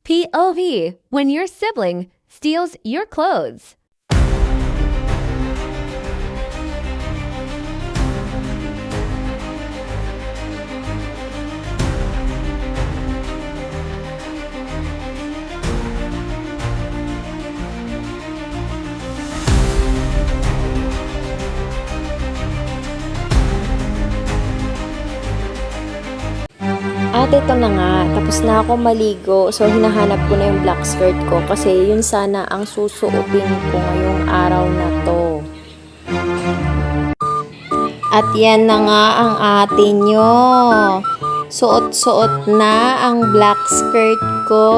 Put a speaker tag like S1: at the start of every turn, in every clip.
S1: POV, when your sibling steals your clothes.
S2: At ito na nga, tapos na ako maligo. So, hinahanap ko na yung black skirt ko kasi yun sana ang susuotin ko ngayong araw na to. At yan na nga ang atin nyo. Suot-suot na ang black skirt ko.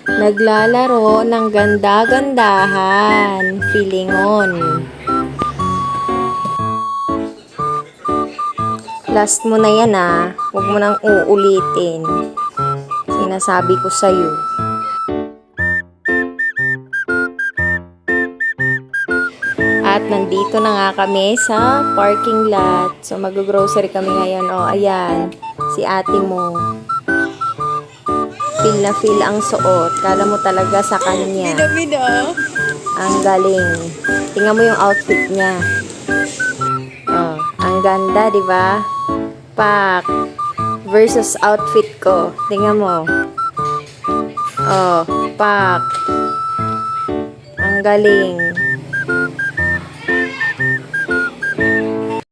S2: Naglalaro ng ganda-gandahan. Filingon. Last mo na yan ah. Huwag mo nang uulitin. Sinasabi ko sa'yo. At nandito na nga kami sa parking lot. So mag-grocery kami ngayon. O ayan, si ate mo. Feel na feel ang suot. Kala mo talaga sa kanya. Ang galing. Tingnan mo yung outfit niya. Oh, ang ganda, di ba? Pak versus outfit ko. Tingnan mo. Oh, pak. Ang galing.